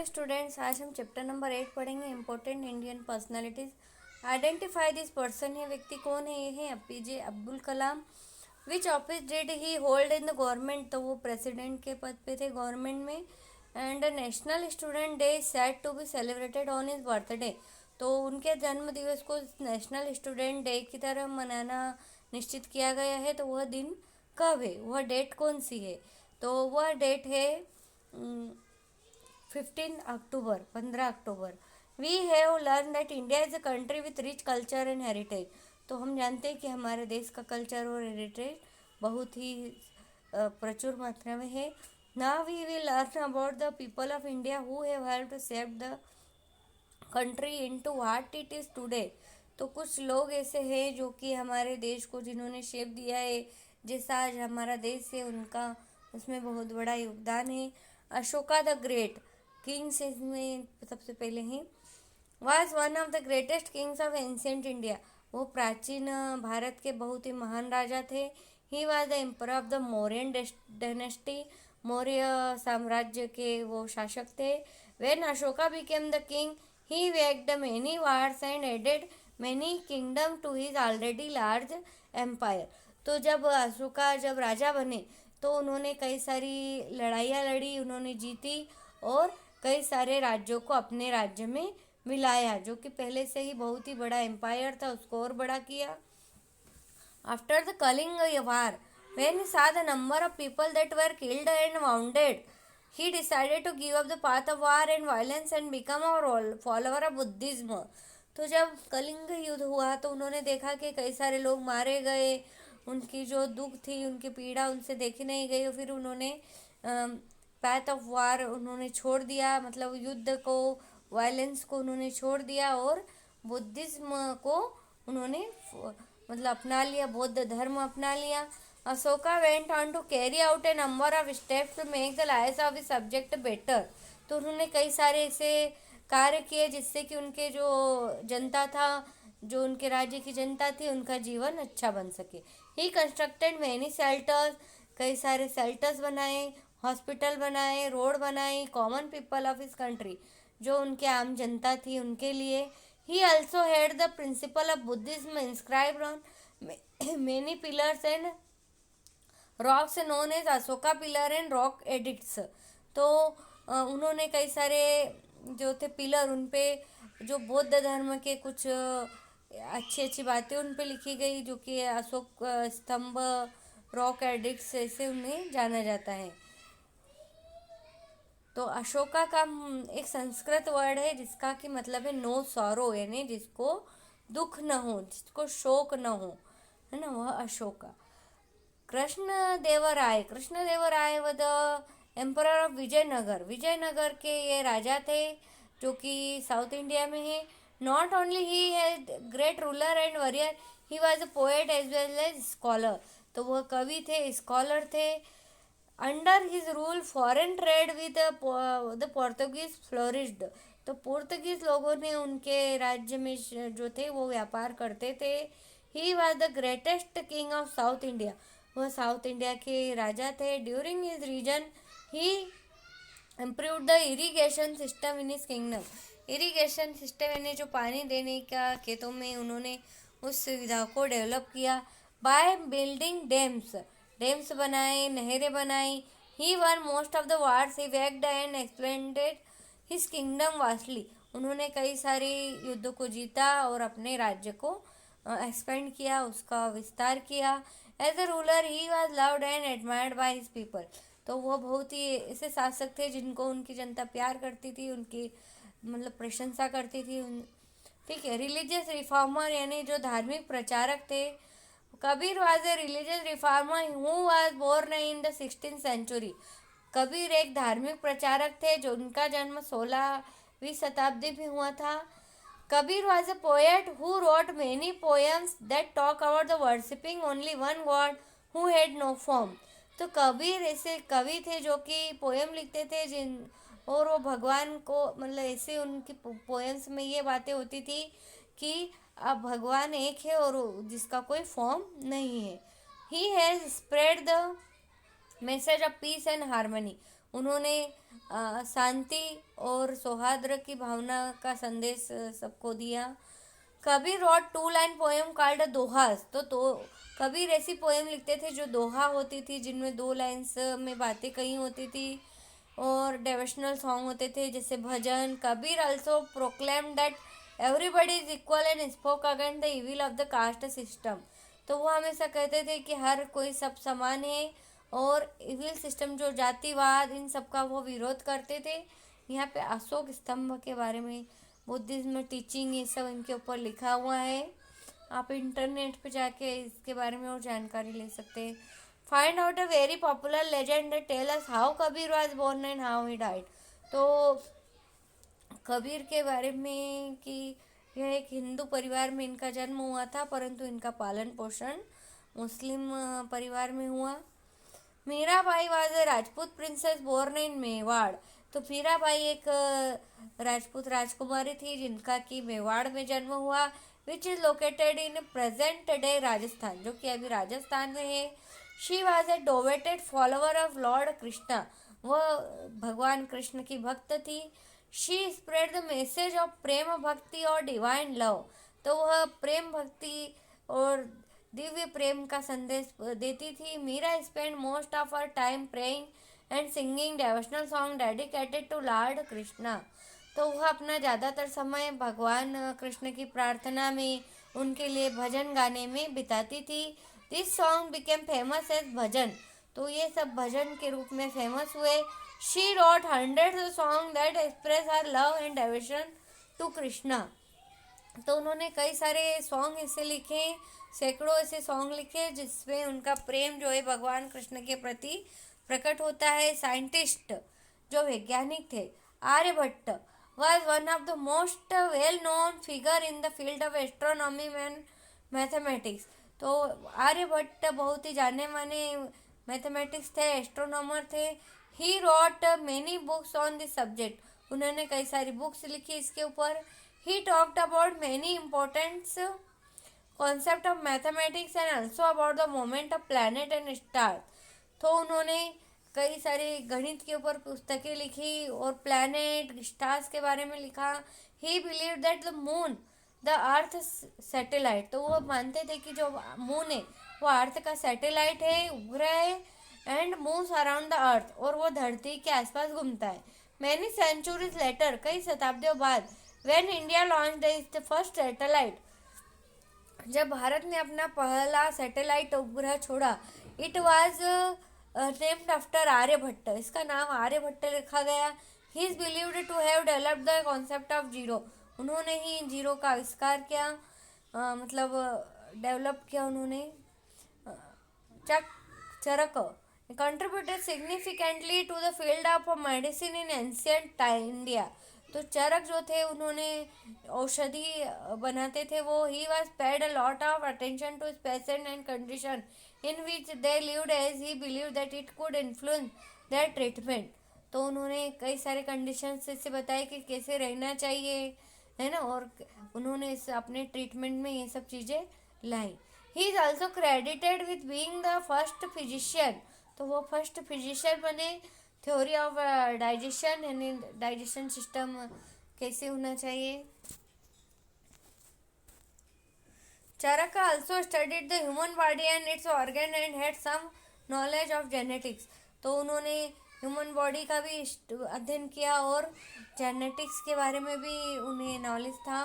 Students, आज हम chapter number 8 पढ़ेंगे important Indian personalities. Identify this person. ये व्यक्ति कौन है? ये है APJ Abdul Kalam. Which office did he hold in the government? तो वो प्रेसिडेंट के पद पे थे गवर्नमेंट में। And national student day set to be celebrated on his birthday. तो उनके जन्म दिवस को नेशनल स्टूडेंट डे की तरह मनाना निश्चित किया गया है। तो वह दिन कब है? वह डेट कौन सी है? तो वह डेट है 15 अक्टूबर। We have learn that India is a country with rich culture and heritage. तो हम जानते हैं कि हमारे देश का कल्चर और हेरिटेज बहुत ही प्रचुर मात्रा में है। Now we will learn about the people of India who have helped to shape the country into what it is today. तो कुछ लोग ऐसे हैं जो कि हमारे देश को जिन्होंने शेप दिया है, जैसा आज हमारा देश है, उनका उसमें बहुत बड़ा योगदान है। अशोका द ग्रेट किंग्स इसमें सबसे पहले हैं। Was one of the greatest kings of ancient India. वो प्राचीन भारत के बहुत ही महान राजा थे। He was the emperor of the Mauryan dynasty. Maurya साम्राज्य के वो शासक थे। When Ashoka became the king he waged many wars and added many kingdom to his already large empire. तो जब अशोका जब राजा बने तो उन्होंने कई सारी लड़ाइयाँ लड़ी, उन्होंने जीती और कई सारे राज्यों को अपने राज्य में मिलाया, जो कि पहले से ही बहुत ही बड़ा एम्पायर था, उसको और बड़ा किया। After the Kalinga war, when he saw the number of people that were killed and wounded, he decided to give up the path of war and violence and become a follower of Buddhism. तो जब कलिंग युद्ध हुआ तो उन्होंने देखा कि कई सारे लोग मारे गए, उनकी जो दुख थी, उनकी पीड़ा उनसे देखी नहीं गई, और फिर उन्होंने पैथ ऑफ वार उन्होंने छोड़ दिया, मतलब युद्ध को, वायलेंस को उन्होंने छोड़ दिया और बुद्धिज्म को उन्होंने मतलब अपना लिया, बौद्ध धर्म अपना लिया। Ashoka went on to carry out a number of steps to make the lives of his subject better. तो उन्होंने कई सारे ऐसे कार्य किए जिससे कि उनके जो जनता था, जो उनके राज्य की जनता थी, उनका जीवन अच्छा बन सके। He constructed many shelters. कई सारे शेल्टर्स बनाए, हॉस्पिटल बनाए, रोड बनाए, common people of his country, जो उनके आम जनता थी उनके लिए। He also had the principal of Buddhism inscribed on many pillars and rocks known as Ashoka pillar and rock edicts. तो उन्होंने कई सारे जो थे पिलर, उन पे जो बौद्ध धर्म के कुछ अच्छी अच्छी बातें उन पे लिखी गई, जो कि अशोक स्तंभ, रॉक एडिक्ट्स ऐसे उन्हें जाना जाता है। तो अशोका का एक संस्कृत वर्ड है जिसका कि मतलब है नो सॉरो, यानी जिसको दुख न हो, जिसको शोक न हो, है ना, वह Ashoka. Krishnadevaraya was the emperor of Vijayanagar. Vijayanagar के ये राजा थे जो कि साउथ इंडिया में है। Not only he has great ruler and warrior, he was a poet as well as scholar. तो वह कवि थे, स्कॉलर थे। Under his rule foreign trade with the Portuguese flourished. तो पोर्तुगीज लोगों ने उनके राज्य में जो थे वो व्यापार करते थे। He was the greatest king of South India. वह साउथ इंडिया के राजा थे। During his region he improve the irrigation system in his kingdom. Irrigation system यानी जो पानी देने का खेतों में, उन्होंने उस सुविधा को डेवलप किया। बाय बिल्डिंग डैम्स बनाए, नहरें बनाई। He won most of the wars, he waged and expanded his kingdom vastly. उन्होंने कई सारे युद्धों को जीता और अपने राज्य को एक्सपेंड किया, उसका विस्तार किया। As a ruler he was loved and admired by his people. तो वह बहुत ही ऐसे शासक थे जिनको उनकी जनता प्यार करती थी, उनकी मतलब प्रशंसा करती थी। ठीक है। रिलीजियस रिफॉर्मर यानी जो धार्मिक प्रचारक थे। Kabir was a religious reformer who was born in the 16th century. Kabir एक धार्मिक प्रचारक थे जो उनका जन्म 16वीं शताब्दी में हुआ था। Kabir was a poet who wrote many poems that talk about the worshipping only one God who had no form। तो कबीर ऐसे कवि थे जो कि पोएम लिखते थे जिन और वो भगवान को मतलब ऐसे उनकी पोएम्स में ये बातें होती थी कि अब भगवान एक है और जिसका कोई फॉर्म नहीं है। He has spread the message of peace and harmony. उन्होंने शांति और सौहार्द की भावना का संदेश सबको दिया। Kabir wrote 2 line poem called dohas. तो कबीर ऐसी पोएम लिखते थे जो दोहा होती थी, जिनमें 2 लाइन्स में बातें कही होती थी, और डेवोशनल सॉन्ग होते थे जैसे bhajan. Kabir also proclaim that everybody is equal and spoke against the evil of the caste system. तो वो हमेशा कहते थे कि हर कोई सब समान है, और इविल सिस्टम जो जातिवाद इन सब का वो विरोध करते थे। यहाँ पे अशोक स्तंभ के बारे में, बुद्धिज्म में टीचिंग, ये सब इनके ऊपर लिखा हुआ है। आप इंटरनेट पे जाके इसके बारे में और जानकारी ले सकते हैं। Find out a very popular legend tell us how Kabir was born and how he died. तो कबीर के बारे में कि यह एक हिंदू परिवार में इनका जन्म हुआ था, परंतु इनका पालन पोषण मुस्लिम परिवार में हुआ। Mirabai was a Rajput princess born in Mewar. तो मीराबाई एक राजपूत राजकुमारी थी जिनका कि मेवाड़ में जन्म हुआ, which is located in present day Rajasthan, जो कि अभी राजस्थान में है। She was a devoted follower of lord Krishna. वह भगवान कृष्ण की भक्त थी। She spread the message of prem bhakti और डिवाइन लव। तो वह प्रेम भक्ति और दिव्य प्रेम का संदेश देती थी। Meera spend most of her time praying and singing devotional song dedicated to Lord Krishna. तो वह अपना ज़्यादातर समय भगवान कृष्ण की प्रार्थना में, उनके लिए भजन गाने में बिताती थी। This song became famous as bhajan. तो ये सब भजन के रूप में फेमस हुए। She wrote hundreds of song that express her love and devotion to Krishna. तो उन्होंने कई सारे सॉन्ग ऐसे लिखे, सैकड़ों ऐसे सॉन्ग लिखे जिसमें उनका प्रेम जो है भगवान कृष्ण के प्रति प्रकट होता है। साइंटिस्ट जो वैज्ञानिक थे, Aryabhata was one of the most well-known figure in the field of astronomy and mathematics। तो आर्यभट्ट बहुत ही जाने माने मैथमेटिक्स थे, एस्ट्रोनॉमर थे। He wrote many books on this subject। उन्होंने कई सारी बुक्स लिखी इसके ऊपर। He talked about many important concepts of mathematics and also about the movement of planet and stars। तो उन्होंने कई सारे गणित के ऊपर पुस्तकें लिखी और प्लैनेट स्टार्स के बारे में लिखा। ही believe that the moon the earth satellite. तो वो मानते थे कि जो मून है वो अर्थ का सैटेलाइट है, उपग्रह है, एंड मूव्स अराउंड द अर्थ, और वो धरती के आसपास घूमता है। मैनी सेंचुरीज लेटर, कई शताब्दियों बाद, when India launch the first satellite, जब भारत ने अपना पहला सैटेलाइट उपग्रह छोड़ा, it was named after Aryabhata. इसका नाम आर्यभट्ट रखा गया। He is believed to have developed the concept of zero. उन्होंने ही जीरो का आविष्कार किया, मतलब डेवलप किया उन्होंने। Charak contributed significantly to the field of medicine in ancient India. तो चरक जो थे उन्होंने औषधि बनाते थे वो। He was paid a lot of attention to patient and condition in which they lived, as he believe that it could influence their treatment. तो उन्होंने कई सारे कंडीशन से बताए कि कैसे रहना चाहिए, है ना, और उन्होंने इस अपने ट्रीटमेंट में ये सब चीज़ें लाई। He is also credited with being the first physician. तो वो फर्स्ट फिजिशियन बने। थ्योरी ऑफ डाइजेशन, यानी डाइजेशन सिस्टम कैसे होना चाहिए। Charaka also studied the human body and its organ and had some knowledge of genetics। तो उन्होंने human body का भी अध्ययन किया और जेनेटिक्स के बारे में भी उन्हें नॉलेज था।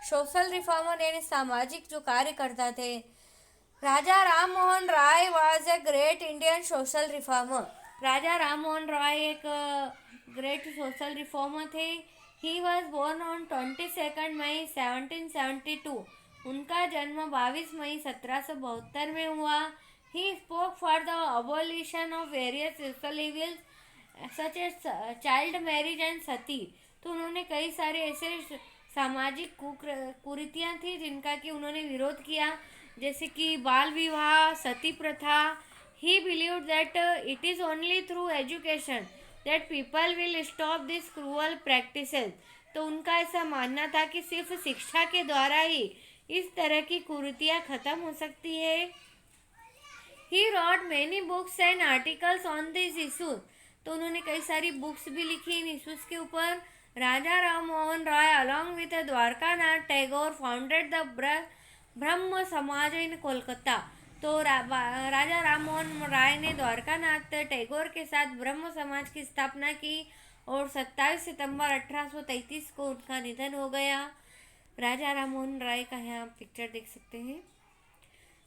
सोशल रिफॉर्मर यानी सामाजिक जो कार्य करता थे। Raja Ram Mohan Roy was a great Indian social reformer. Raja Ram Mohan Roy एक ग्रेट सोशल रिफॉर्मर थे। ही वॉज बोर्न ऑन 22 मई 1772। उनका जन्म 22 मई 1772 में हुआ। He spoke for the abolition of various social evils such as child marriage and sati. तो उन्होंने कई सारे ऐसे सामाजिक कुरीतियाँ थी जिनका कि उन्होंने विरोध किया, जैसे कि बाल विवाह, सती प्रथा। ही believed that it is only through education that people will stop this cruel practices. तो उनका ऐसा मानना था कि सिर्फ शिक्षा के द्वारा ही इस तरह की कुरीतियाँ खत्म हो सकती है। He wrote many books and articles on this issue. तो उन्होंने कई सारी बुक्स भी लिखी इन इश्यूज के ऊपर। Raja Ram Mohan Roy along with Dwarkanath Tagore founded the Brahmo Samaj इन कोलकाता। तो राजा राम मोहन राय ने द्वारकानाथ टैगोर के साथ ब्रह्म समाज की स्थापना की और 27 सितंबर 1833 को उनका निधन हो गया। राजा राम मोहन राय का यहाँ पिक्चर देख सकते हैं।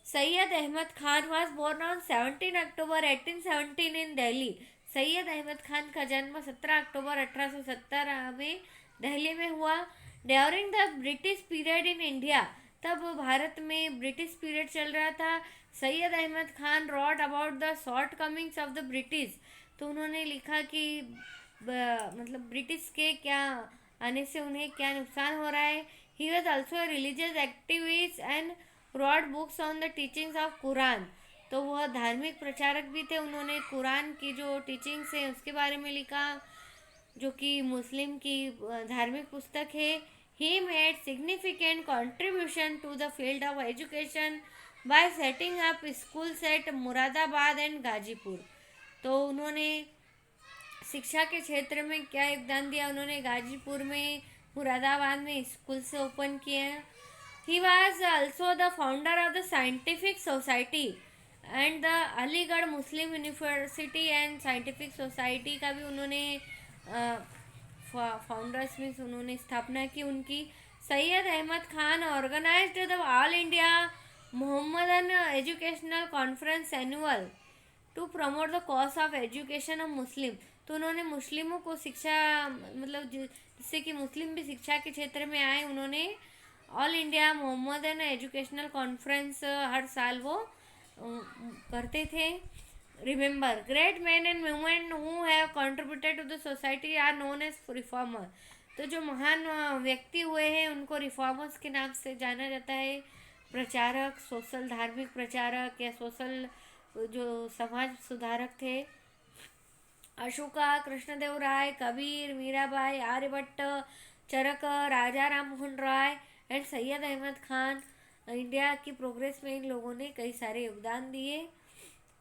Syed Ahmad Khan was born on 17 October 1817 in Delhi. Syed Ahmad Khan का जन्म 17 अक्टूबर 1817 में दिल्ली में हुआ। During the British period in India, तब भारत में ब्रिटिश पीरियड चल रहा था। Syed Ahmad Khan wrote about the shortcomings of the British. तो उन्होंने लिखा कि मतलब ब्रिटिश के क्या आने से उन्हें क्या नुकसान हो रहा है। He was also religious activist and wrote books on the teachings of Quran. तो वह धार्मिक प्रचारक भी थे। उन्होंने कुरान की जो टीचिंग्स है उसके बारे में लिखा, जो कि मुस्लिम की धार्मिक पुस्तक है। He made significant contribution to the field of education by setting up schools at Moradabad and Ghazipur. तो उन्होंने शिक्षा के क्षेत्र में क्या योगदान दिया, उन्होंने गाजीपुर में मुरादाबाद में स्कूल से ओपन किए। He was also the founder of the Scientific Society and the Aligarh Muslim University and scientific society का भी उन्होंने फाउंडर्स में उन्होंने स्थापना की उनकी। Syed Ahmad Khan organised the all India Mohammedan educational conference annual to promote the cause of education of Muslim. तो उन्होंने मुस्लिमों को शिक्षा मतलब जिससे कि मुस्लिम भी शिक्षा के क्षेत्र में आए, उन्होंने All India Mohammedan educational Conference हर साल वो करते थे। Remember great man and women who have contributed to the society are known as reformer. तो जो महान व्यक्ति हुए हैं उनको रिफॉर्मर्स के नाम से जाना जाता है। प्रचारक, सोशल धार्मिक प्रचारक या सोशल जो समाज सुधारक थे। अशोका, कृष्णदेव राय, कबीर, मीराबाई, आर्यभट्ट, चरक, राजा राम मोहन राय एंड सैयद अहमद खान। इंडिया की प्रोग्रेस में इन लोगों ने कई सारे योगदान दिए।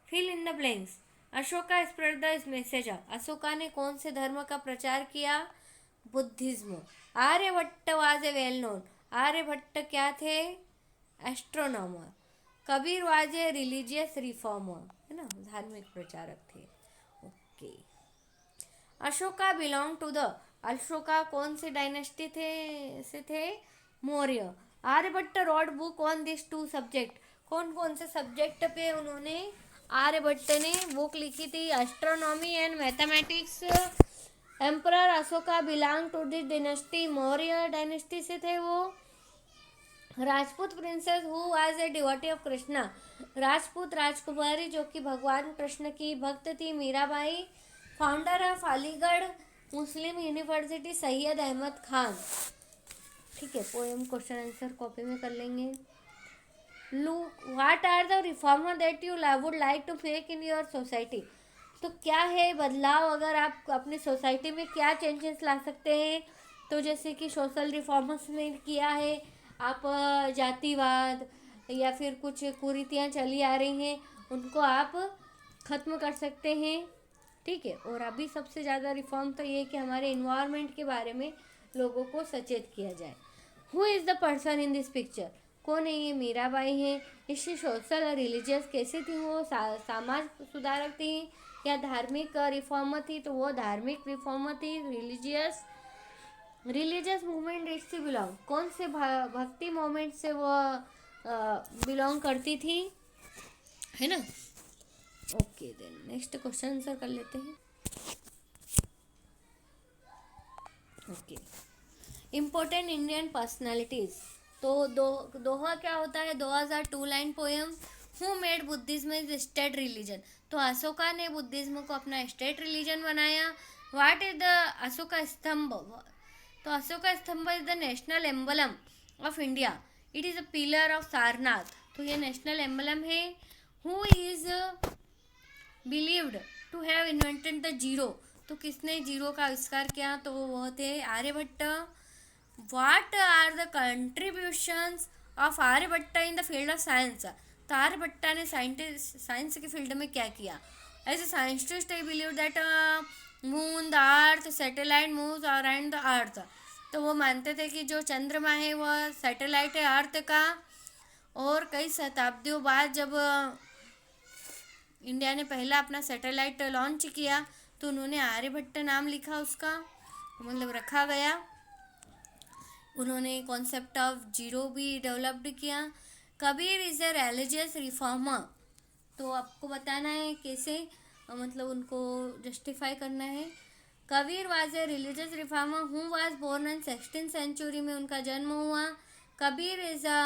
Fill in the blanks. Ashoka spread the message. Ashoka ने कौन से धर्म का प्रचार किया? Buddhism. Aryabhata was a well known. Aryabhata क्या थे? Astronomer. Kabir was a religious reformer, है ना, धार्मिक प्रचारक थे। Okay. Ashoka belong to the. Ashoka कौन से डायनेस्टी थे? Maurya. Aryabhata wrote book on this two subject. कौन कौन से सब्जेक्ट पे उन्होंने आर्यभट्ट ने बुक लिखी थी? Astronomy and mathematics. Emperor Ashoka belong to this dynasty. Maurya dynasty से थे वो। Rajput princess who was a devotee of Krishna. Rajput राजकुमारी जो कि भगवान कृष्ण की भक्त थी, Mirabai. Founder of Aligarh Muslim University, Syed Ahmad Khan. ठीक है, पोएम क्वेश्चन आंसर कॉपी में कर लेंगे। Look what are the reformer that you would like to make in your society. तो क्या है बदलाव, अगर आप अपनी सोसाइटी में क्या चेंजेस ला सकते हैं? तो जैसे कि सोशल रिफॉर्मर्स में किया है, आप जातिवाद या फिर कुछ कुरीतियाँ चली आ रही हैं उनको आप ख़त्म कर सकते हैं। ठीक है, और अभी सबसे ज़्यादा रिफॉर्म तो ये है कि हमारे इन्वायरमेंट के बारे में लोगों को सचेत किया जाए। Who is the person in this picture? कौन है ये? मीराबाई है। इससे सोशल और रिलीजियस कैसे थी वो? समाज सुधारक थी या धार्मिक रिफॉर्मर थी? तो वो धार्मिक रिफॉर्मर थी। रिलीजियस मूवमेंट इससे बिलोंग, कौन से भक्ति मूवमेंट से वो बिलोंग करती थी, है ना। Okay, then next question answer कर लेते हैं। Okay, important Indian personalities. तो दोहा क्या होता है? Doha are 2 line poem. Who made Buddhism is state religion. तो अशोका ने बुद्धिज्म को अपना स्टेट रिलीजन बनाया। What is the Ashoka stambh? तो Ashoka stambh is the national emblem of India. It is a pillar of Sarnath. तो ये नेशनल एम्बलम है। Who is believed to have invented the zero. तो किसने जीरो का आविष्कार किया? तो वो थे Aryabhata. What are the contributions of Aryabhata in the field of science. तो आर्यभट्ट ने साइंस के फील्ड में क्या किया? As a scientist I believe that moon the earth satellite moves around the earth. तो वो मानते थे कि जो चंद्रमा है वह सैटेलाइट है अर्थ का। और कई शताब्दियों बाद जब इंडिया ने पहला अपना सैटेलाइट लॉन्च किया तो उन्होंने आर्यभट्ट नाम लिखा उसका, मतलब रखा गया। उन्होंने कॉन्सेप्ट ऑफ जीरो भी डेवलप्ड किया। Kabir is a religious reformer. तो आपको बताना है कैसे, मतलब उनको जस्टिफाई करना है। Kabir was a religious reformer who was born in 16th century में उनका जन्म हुआ। Kabir is a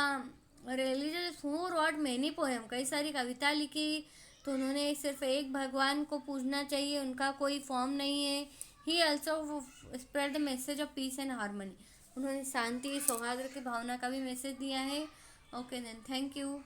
religious who wrote many poem, कई सारी कविता लिखी। तो उन्होंने सिर्फ एक भगवान को पूजना चाहिए, उनका कोई फॉर्म नहीं है। He also spread the message of peace and harmony. उन्होंने शांति सौहार्द की भावना का भी मैसेज दिया है। Okay then, thank you.